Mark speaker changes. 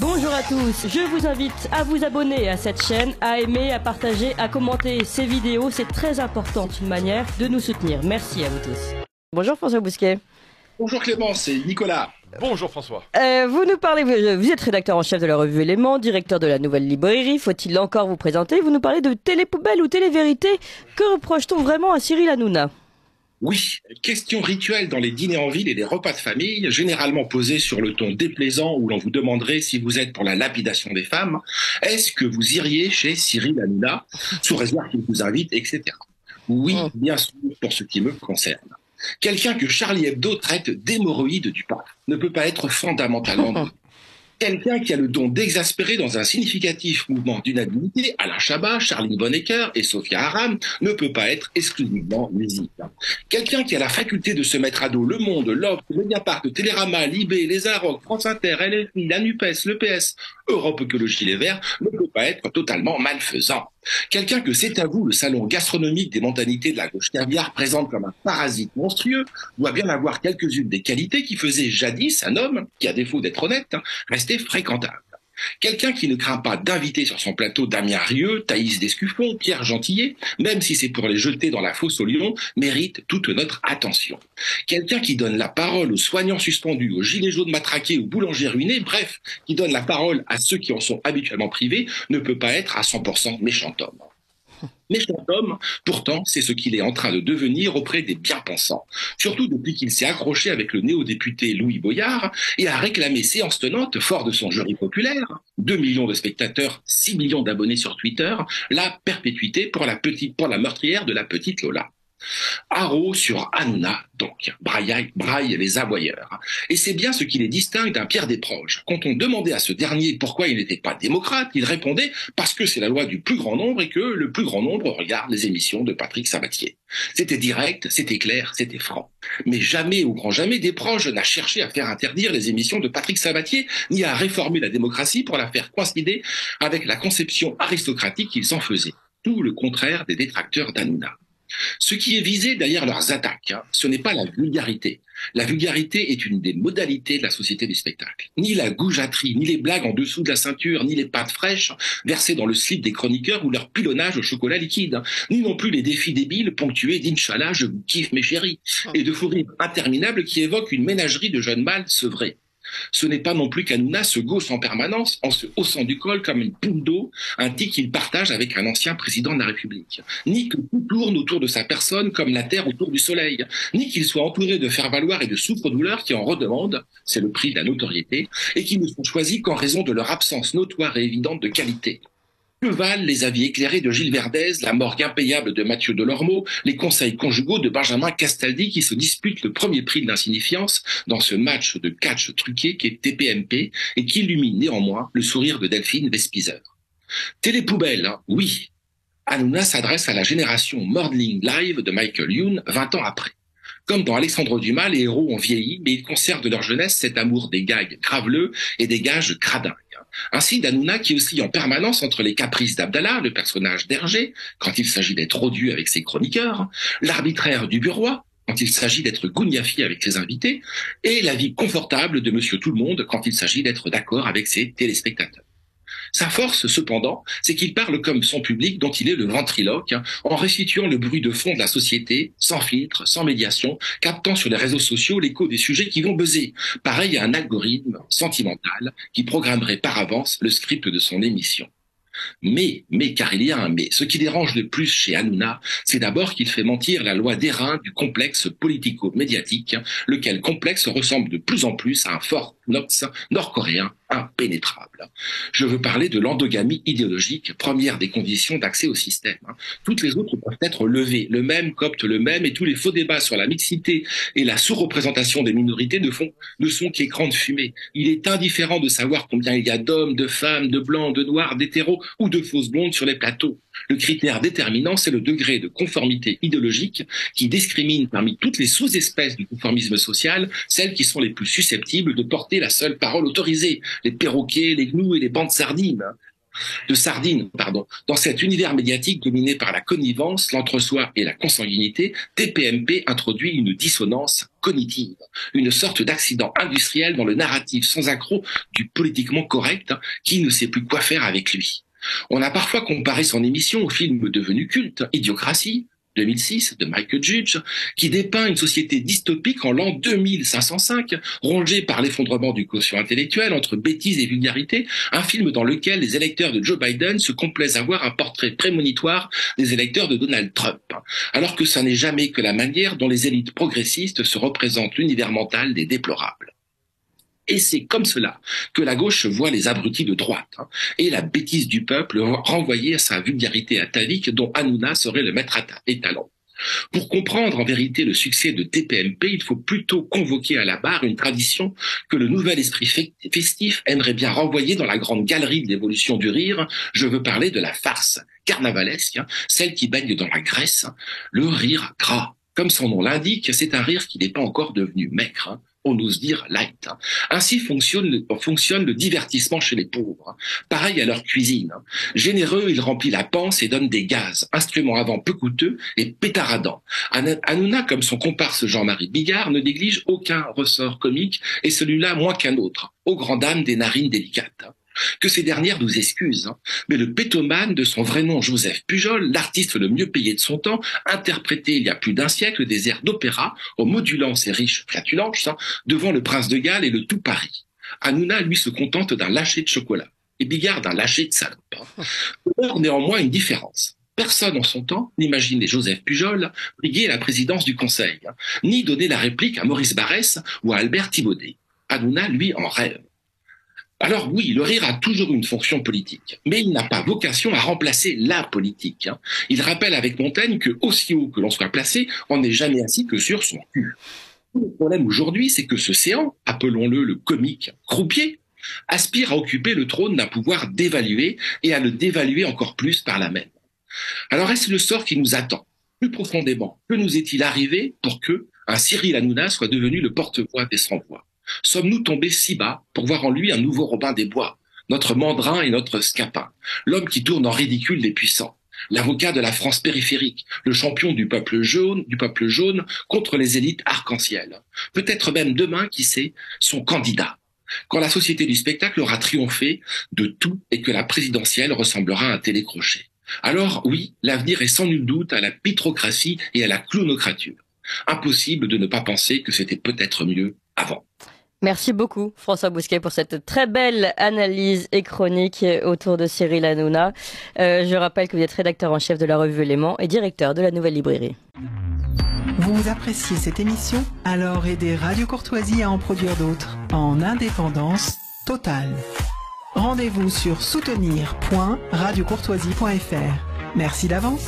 Speaker 1: Bonjour à tous, je vous invite à vous abonner à cette chaîne, à aimer, à partager, à commenter ces vidéos, c'est très important, une manière de nous soutenir. Merci à vous tous. Bonjour François Bousquet.
Speaker 2: Bonjour Clément, c'est Nicolas.
Speaker 3: Bonjour François.
Speaker 1: Vous nous parlez, vous êtes rédacteur en chef de la revue Éléments, directeur de la Nouvelle Librairie, faut-il encore vous présenter? Vous nous parlez de Télépoubelle ou Télévérité. Que reproche-t-on vraiment à Cyril Hanouna?
Speaker 2: Oui, question rituelle dans les dîners en ville et les repas de famille, généralement posée sur le ton déplaisant où l'on vous demanderait si vous êtes pour la lapidation des femmes. Est-ce que vous iriez chez Cyril Hanouna, sous réserve qu'il vous invite, etc. Oui, bien sûr, pour ce qui me concerne. Quelqu'un que Charlie Hebdo traite d'hémorroïde du pape ne peut pas être fondamentalement... Quelqu'un qui a le don d'exaspérer dans un significatif mouvement d'unanimité, Alain Chabat, Charline Bonnecker et Sophia Aram, ne peut pas être exclusivement musique. Quelqu'un qui a la faculté de se mettre à dos Le Monde, l'Obs, Mediapart, Télérama, Libé, Les Arocs, France Inter, LFI, la NUPES, le PS, Europe Écologie Les Verts, ne peut pas être totalement malfaisant. Quelqu'un que C'est à vous, le salon gastronomique des mondanités de la gauche caviar présente comme un parasite monstrueux, doit bien avoir quelques-unes des qualités qui faisaient jadis un homme, qui à défaut d'être honnête, rester fréquentable. Quelqu'un qui ne craint pas d'inviter sur son plateau Damien Rieu, Thaïs Descuffon, Pierre Gentillet, même si c'est pour les jeter dans la fosse au lion, mérite toute notre attention. Quelqu'un qui donne la parole aux soignants suspendus, aux gilets jaunes matraqués, aux boulangers ruinés, bref, qui donne la parole à ceux qui en sont habituellement privés, ne peut pas être à 100% méchant homme. Méchant homme, pourtant, c'est ce qu'il est en train de devenir auprès des bien-pensants. Surtout depuis qu'il s'est accroché avec le néo-député Louis Boyard et a réclamé séance tenante, fort de son jury populaire, 2 millions de spectateurs, 6 millions d'abonnés sur Twitter, la perpétuité pour la meurtrière de la petite Lola. Haro sur Hanouna, donc, braille les aboyeurs. Et c'est bien ce qui les distingue d'un Pierre Desproges. Quand on demandait à ce dernier pourquoi il n'était pas démocrate, il répondait « parce que c'est la loi du plus grand nombre et que le plus grand nombre regarde les émissions de Patrick Sabatier ». C'était direct, c'était clair, c'était franc. Mais jamais, au grand jamais, Desproges n'a cherché à faire interdire les émissions de Patrick Sabatier, ni à réformer la démocratie pour la faire coïncider avec la conception aristocratique qu'il s'en faisait. Tout le contraire des détracteurs d'Hanouna. Ce qui est visé derrière leurs attaques, ce n'est pas la vulgarité. La vulgarité est une des modalités de la société du spectacle. Ni la goujaterie, ni les blagues en dessous de la ceinture, ni les pâtes fraîches versées dans le slip des chroniqueurs ou leur pilonnage au chocolat liquide, ni non plus les défis débiles ponctués d'Inch'Allah, je vous kiffe mes chéris, et de fous rires interminables qui évoquent une ménagerie de jeunes mâles sevrés. Ce n'est pas non plus qu'Hanouna se gausse en permanence en se haussant du col comme une poule d'eau, un tic qu'il partage avec un ancien président de la République. Ni que tout tourne autour de sa personne comme la Terre autour du Soleil. Ni qu'il soit entouré de faire-valoir et de souffre-douleurs qui en redemandent, c'est le prix de la notoriété, et qui ne sont choisis qu'en raison de leur absence notoire et évidente de qualité. Que valent les avis éclairés de Gilles Verdez, la morgue impayable de Mathieu Delormeau, les conseils conjugaux de Benjamin Castaldi qui se disputent le premier prix de l'insignifiance dans ce match de catch truqué qui est TPMP et qui illumine néanmoins le sourire de Delphine Vespizer. Télépoubelle, oui. Hanouna s'adresse à la génération Modeling Live de Michael Youn 20 ans après. Comme dans Alexandre Dumas, les héros ont vieilli, mais ils conservent de leur jeunesse cet amour des gags graveleux et des gages gradins. Ainsi d'Hanouna qui oscille en permanence entre les caprices d'Abdallah, le personnage d'Hergé, quand il s'agit d'être odieux avec ses chroniqueurs, l'arbitraire du Bureau, quand il s'agit d'être gougnafi avec ses invités, et la vie confortable de Monsieur Tout-le-Monde quand il s'agit d'être d'accord avec ses téléspectateurs. Sa force, cependant, c'est qu'il parle comme son public dont il est le ventriloque, en restituant le bruit de fond de la société, sans filtre, sans médiation, captant sur les réseaux sociaux l'écho des sujets qui vont buzzer, pareil à un algorithme sentimental qui programmerait par avance le script de son émission. Mais, car il y a un mais, ce qui dérange le plus chez Hanouna, c'est d'abord qu'il fait mentir la loi d'airain du complexe politico-médiatique, lequel complexe ressemble de plus en plus à un Fort Knox nord-coréen impénétrable. Je veux parler de l'endogamie idéologique, première des conditions d'accès au système. Toutes les autres peuvent être levées. Le même copte le même et tous les faux débats sur la mixité et la sous-représentation des minorités ne sont qu'écrans de fumée. Il est indifférent de savoir combien il y a d'hommes, de femmes, de blancs, de noirs, d'hétéros ou de fausses blondes sur les plateaux. Le critère déterminant, c'est le degré de conformité idéologique qui discrimine parmi toutes les sous-espèces du conformisme social celles qui sont les plus susceptibles de porter la seule parole autorisée, les perroquets, les gnous et les bandes sardines. Dans cet univers médiatique dominé par la connivence, l'entre-soi et la consanguinité, TPMP introduit une dissonance cognitive, une sorte d'accident industriel dans le narratif sans accroc du politiquement correct qui ne sait plus quoi faire avec lui. On a parfois comparé son émission au film devenu culte, Idiocratie, 2006, de Michael Judge, qui dépeint une société dystopique en l'an 2505, rongée par l'effondrement du quotient intellectuel entre bêtises et vulgarité, un film dans lequel les électeurs de Joe Biden se complaisent à voir un portrait prémonitoire des électeurs de Donald Trump, alors que ça n'est jamais que la manière dont les élites progressistes se représentent l'univers mental des déplorables. Et c'est comme cela que la gauche voit les abrutis de droite et la bêtise du peuple renvoyée à sa vulgarité atavique dont Hanouna serait le maître étalon. Pour comprendre en vérité le succès de TPMP, il faut plutôt convoquer à la barre une tradition que le nouvel esprit festif aimerait bien renvoyer dans la grande galerie de l'évolution du rire. Je veux parler de la farce carnavalesque, celle qui baigne dans la graisse, le rire gras. Comme son nom l'indique, c'est un rire qui n'est pas encore devenu maigre, on ose dire light. Ainsi fonctionne le divertissement chez les pauvres. Pareil à leur cuisine. Généreux, il remplit la panse et donne des gaz, instrument avant peu coûteux et pétaradant. Hanouna, comme son comparse Jean-Marie Bigard, ne néglige aucun ressort comique, et celui-là moins qu'un autre, aux grandes dames des narines délicates. Que ces dernières nous excusent, mais le pétomane de son vrai nom Joseph Pujol, l'artiste le mieux payé de son temps, interprétait il y a plus d'un siècle des airs d'opéra en modulant ses riches flatulences devant le Prince de Galles et le tout Paris. Hanouna, lui, se contente d'un lâcher de chocolat et Bigard d'un lâcher de salope. Or, néanmoins, une différence. Personne en son temps n'imaginait Joseph Pujol briguer la présidence du Conseil, ni donner la réplique à Maurice Barrès ou à Albert Thibaudet. Hanouna, lui, en rêve. Alors oui, le rire a toujours une fonction politique, mais il n'a pas vocation à remplacer la politique. Il rappelle avec Montaigne que aussi haut que l'on soit placé, on n'est jamais assis que sur son cul. Le problème aujourd'hui, c'est que ce séant, appelons-le le comique croupier, aspire à occuper le trône d'un pouvoir dévalué et à le dévaluer encore plus par la même. Alors est-ce le sort qui nous attend? Plus profondément, que nous est-il arrivé pour que un Cyril Hanouna soit devenu le porte-voix des sans-voix? Sommes-nous tombés si bas pour voir en lui un nouveau Robin des Bois, notre Mandrin et notre Scapin, l'homme qui tourne en ridicule les puissants, l'avocat de la France périphérique, le champion du peuple jaune contre les élites arc-en-ciel, peut-être même demain, qui sait, son candidat, quand la société du spectacle aura triomphé de tout et que la présidentielle ressemblera à un télécrochet. Alors oui, l'avenir est sans nul doute à la pitrocratie et à la clownocrature. Impossible de ne pas penser que c'était peut-être mieux avant.
Speaker 1: Merci beaucoup François Bousquet pour cette très belle analyse et chronique autour de Cyril Hanouna. Je rappelle que vous êtes rédacteur en chef de la revue Éléments et directeur de la Nouvelle Librairie.
Speaker 3: Vous appréciez cette émission? Alors aidez Radio Courtoisie à en produire d'autres en indépendance totale. Rendez-vous sur soutenir.radiocourtoisie.fr. Merci d'avance.